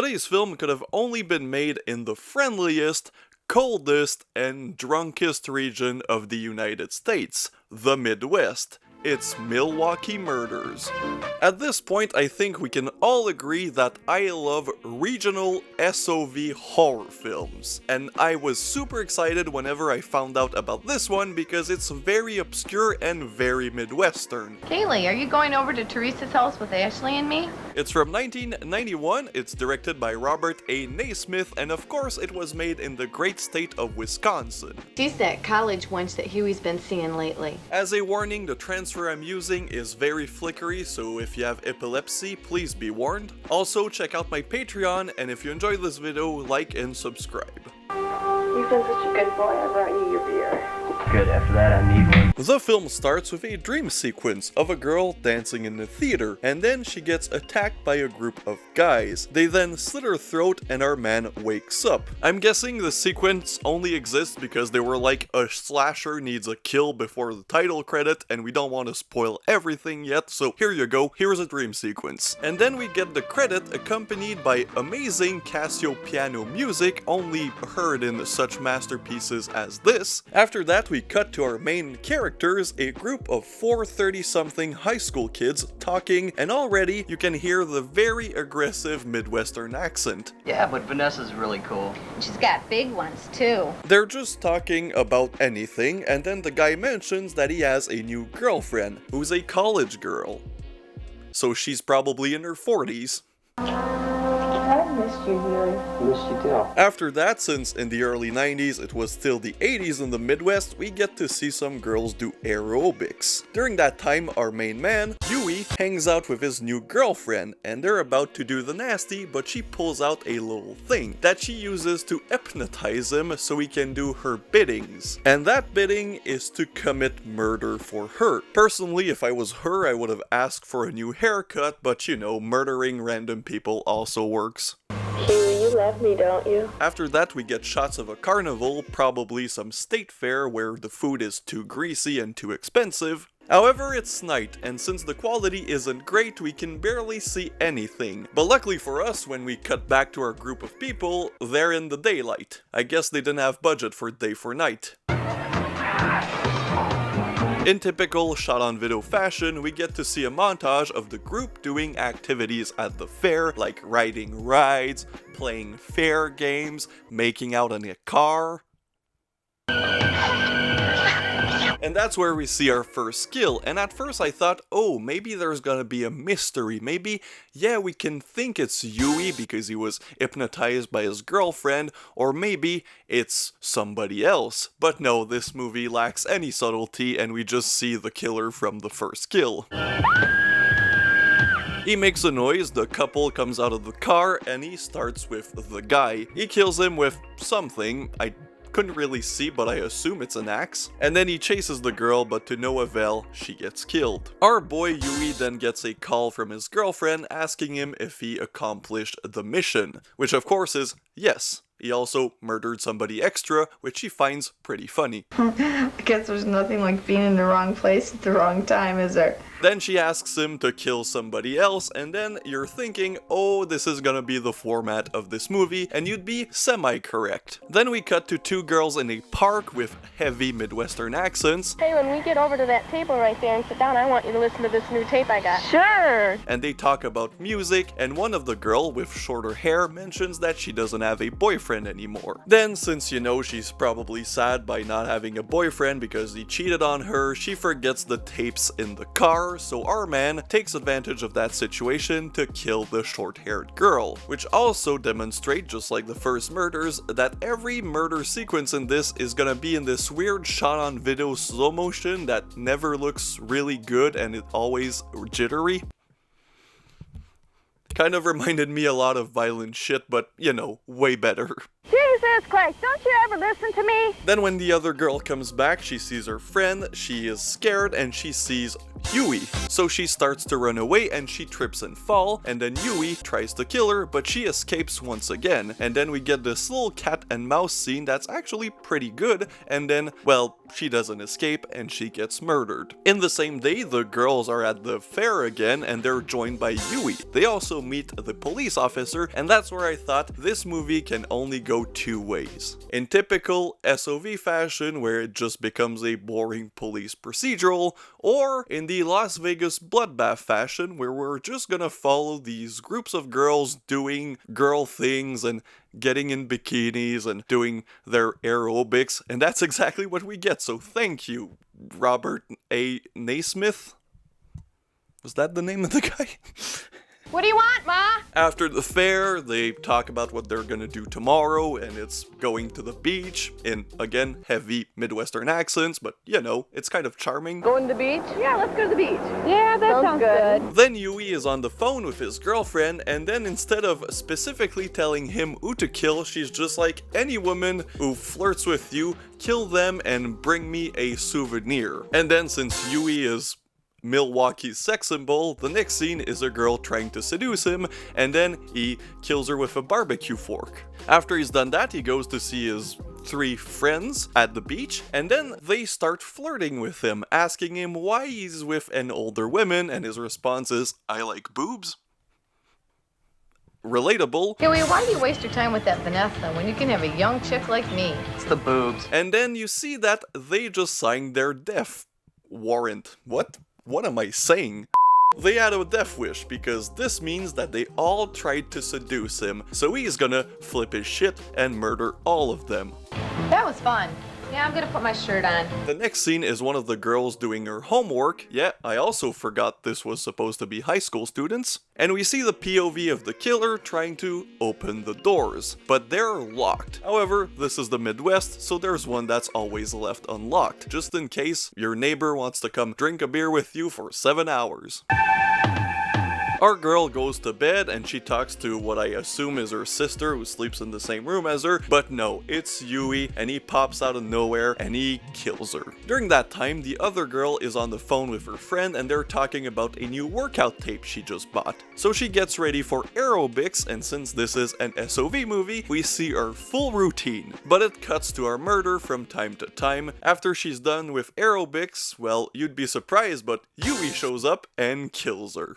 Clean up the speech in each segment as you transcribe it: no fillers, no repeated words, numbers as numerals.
Today's film could have only been made in the friendliest, coldest, and drunkest region of the United States, the Midwest. It's Milwaukee Murders. At this point, I think we can all agree that I love regional SOV horror films, and I was super excited whenever I found out about this one because it's very obscure and very Midwestern. Kaylee, are you going over to Teresa's house with Ashley and me? It's from 1991, it's directed by Robert A. Naismith, and of course it was made in the great state of Wisconsin. She's that college wench that Huey's been seeing lately. As a warning, the transfer I'm using is very flickery, so if you have epilepsy, please be warned. Also, check out my Patreon, and if you enjoyed this video, like and subscribe. You've been such a good boy, I brought you your beer. Good, after that I need one. The film starts with a dream sequence of a girl dancing in the theater, and then she gets attacked by a group of guys. They then slit her throat and our man wakes up. I'm guessing the sequence only exists because they were like, a slasher needs a kill before the title credit, and we don't want to spoil everything yet, so here you go, here's a dream sequence. And then we get the credit accompanied by amazing Casio piano music, only heard in such masterpieces as this. After that, we cut to our main characters, a group of 4 30-something high school kids talking, and already you can hear the very aggressive Midwestern accent. Yeah, but Vanessa's really cool. She's got big ones, too. They're just talking about anything, and then the guy mentions that he has a new girlfriend, who's a college girl. So she's probably in her 40s. I missed you, Huey. Missed you too. After that, since in the early 90s it was still the 80s in the Midwest, we get to see some girls do aerobics. During that time, our main man, Huey, hangs out with his new girlfriend, and they're about to do the nasty, but she pulls out a little thing that she uses to hypnotize him so he can do her biddings. And that bidding is to commit murder for her. Personally, if I was her, I would have asked for a new haircut, but you know, murdering random people also works. Huey, you love me, don't you? After that, we get shots of a carnival, probably some state fair where the food is too greasy and too expensive. However, it's night, and since the quality isn't great, we can barely see anything. But luckily for us, when we cut back to our group of people, they're in the daylight. I guess they didn't have budget for day for night. In typical shot-on-video fashion, we get to see a montage of the group doing activities at the fair, like riding rides, playing fair games, making out in a car. And that's where we see our first kill, and at first I thought, oh, maybe there's gonna be a mystery, maybe, yeah, we can think it's Huey because he was hypnotized by his girlfriend, or maybe it's somebody else. But no, this movie lacks any subtlety, and we just see the killer from the first kill. He makes a noise, the couple comes out of the car, and he starts with the guy. He kills him with something, I couldn't really see, but I assume it's an axe. And then he chases the girl, but to no avail, she gets killed. Our boy Huey then gets a call from his girlfriend asking him if he accomplished the mission, which of course is yes. He also murdered somebody extra, which he finds pretty funny. I guess there's nothing like being in the wrong place at the wrong time, is there? Then she asks him to kill somebody else, and then you're thinking, oh, this is gonna be the format of this movie, and you'd be semi-correct. Then we cut to 2 girls in a park with heavy Midwestern accents. Hey, when we get over to that table right there and sit down, I want you to listen to this new tape I got. Sure! And they talk about music, and one of the girl with shorter hair mentions that she doesn't have a boyfriend anymore. Then, since you know she's probably sad by not having a boyfriend because he cheated on her, she forgets the tapes in the car, so our man takes advantage of that situation to kill the short-haired girl, which also demonstrate, just like the first murders, that every murder sequence in this is gonna be in this weird shot-on-video slow motion that never looks really good and it's always jittery. Kind of reminded me a lot of Violent Shit, but, you know, way better. Seriously, Jesus Christ, don't you ever listen to me? Then when the other girl comes back, she sees her friend, she is scared, and she sees Yui. So she starts to run away and she trips and fall, and then Yui tries to kill her, but she escapes once again. And then we get this little cat and mouse scene that's actually pretty good, and then, well, she doesn't escape and she gets murdered. In the same day, the girls are at the fair again and they're joined by Yui. They also meet the police officer, and that's where I thought this movie can only go two ways. In typical SOV fashion, where it just becomes a boring police procedural, or in the Las Vegas bloodbath fashion, where we're just gonna follow these groups of girls doing girl things and getting in bikinis and doing their aerobics, and that's exactly what we get, so thank you, Robert A. Naismith? Was that the name of the guy? What do you want, Ma? After the fair, they talk about what they're gonna do tomorrow, and it's going to the beach in, again, heavy Midwestern accents, but you know, it's kind of charming. Going to the beach? Yeah, let's go to the beach. Yeah, that sounds good. Then Yui is on the phone with his girlfriend, and then instead of specifically telling him who to kill, she's just like, any woman who flirts with you, kill them and bring me a souvenir. And then since Yui is Milwaukee's sex symbol, the next scene is a girl trying to seduce him, and then he kills her with a barbecue fork. After he's done that, he goes to see his 3 friends at the beach, and then they start flirting with him, asking him why he's with an older woman, and his response is, I like boobs. Relatable. Huey, why do you waste your time with that Vanessa when you can have a young chick like me? It's the boobs. And then you see that they just signed their death warrant. What am I saying? They had a death wish because this means that they all tried to seduce him, so he's gonna flip his shit and murder all of them. That was fun. Yeah, I'm gonna put my shirt on. The next scene is one of the girls doing her homework. Yeah, I also forgot this was supposed to be high school students. And we see the POV of the killer trying to open the doors, but they're locked. However, this is the Midwest, so there's one that's always left unlocked, just in case your neighbor wants to come drink a beer with you for 7 hours. Our girl goes to bed and she talks to what I assume is her sister who sleeps in the same room as her, but no, it's Yui, and he pops out of nowhere and he kills her. During that time, the other girl is on the phone with her friend and they're talking about a new workout tape she just bought. So she gets ready for aerobics, and since this is an SOV movie, we see our full routine. But it cuts to our murder from time to time. After she's done with aerobics, well, you'd be surprised, but Yui shows up and kills her.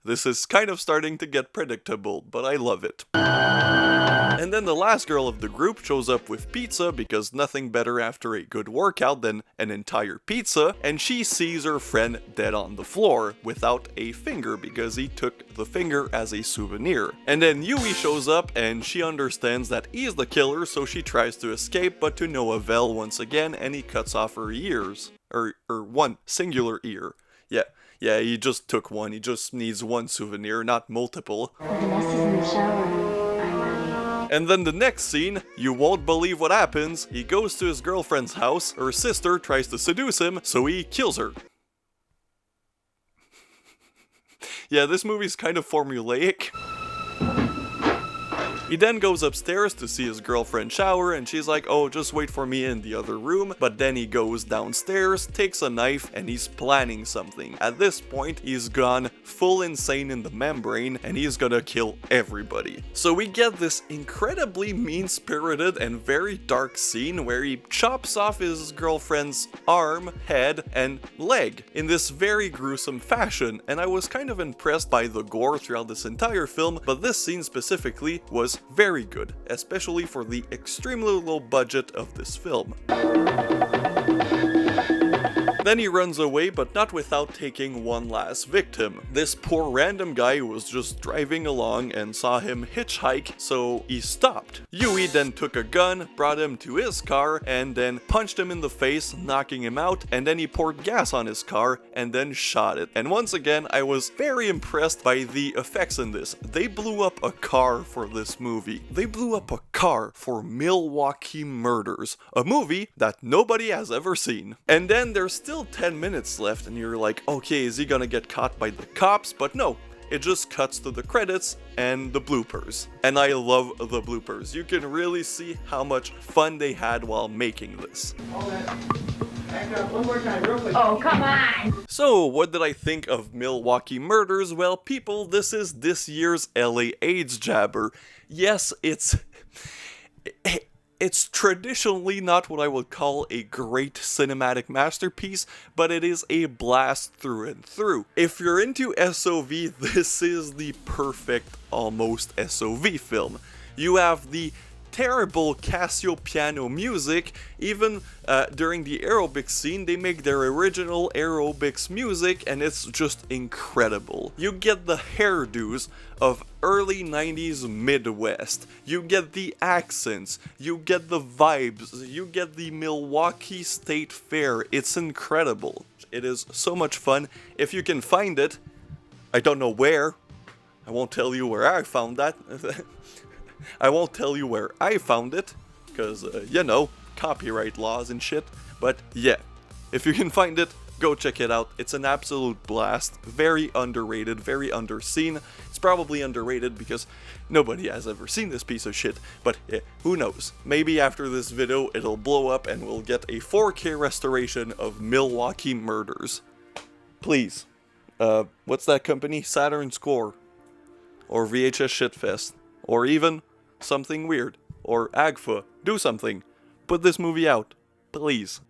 This is kind of starting to get predictable, but I love it. And then the last girl of the group shows up with pizza, because nothing better after a good workout than an entire pizza, and she sees her friend dead on the floor, without a finger, because he took the finger as a souvenir. And then Yui shows up, and she understands that he's the killer, so she tries to escape, but to no avail once again, and he cuts off her ears. Or one singular ear. Yeah, he just took one. He just needs one souvenir, not multiple. Vanessa's in the shower. And then the next scene, you won't believe what happens. He goes to his girlfriend's house, her sister tries to seduce him, so he kills her. Yeah, this movie's kind of formulaic. He then goes upstairs to see his girlfriend shower, and she's like, oh, just wait for me in the other room. But then he goes downstairs, takes a knife, and he's planning something. At this point, he's gone full insane in the membrane, and he's gonna kill everybody. So we get this incredibly mean-spirited and very dark scene where he chops off his girlfriend's arm, head, and leg in this very gruesome fashion. And I was kind of impressed by the gore throughout this entire film, but this scene specifically was very good, especially for the extremely low budget of this film. Then he runs away, but not without taking one last victim. This poor random guy who was just driving along and saw him hitchhike, so he stopped. Yui then took a gun, brought him to his car, and then punched him in the face, knocking him out, and then he poured gas on his car and then shot it. And once again, I was very impressed by the effects in this. They blew up a car for this movie. They blew up a car for Milwaukee Murders, a movie that nobody has ever seen. And then there's still 10 minutes left and you're like, okay, is he gonna get caught by the cops? But no, it just cuts to the credits and the bloopers. And I love the bloopers. You can really see how much fun they had while making this. Oh, come on! So, what did I think of Milwaukee Murders? Well, people, this is this year's LA AIDS Jabber. Yes, it's traditionally not what I would call a great cinematic masterpiece, but it is a blast through and through. If you're into SOV, this is the perfect almost SOV film. You have the terrible Casio piano music. Even during the aerobics scene, they make their original aerobics music, and it's just incredible. You get the hairdos of early 90s Midwest, you get the accents, you get the vibes, you get the Milwaukee State Fair. It's incredible. It is so much fun. If you can find it, I don't know where, I won't tell you where I found that. I won't tell you where I found it, because, you know, copyright laws and shit. But yeah, if you can find it, go check it out. It's an absolute blast. Very underrated, very underseen. It's probably underrated because nobody has ever seen this piece of shit. But who knows? Maybe after this video, it'll blow up and we'll get a 4K restoration of Milwaukee Murders. Please. What's that company? Saturn Score. Or VHS Shitfest. Or even something weird, or AGFA, do something. Put this movie out, please.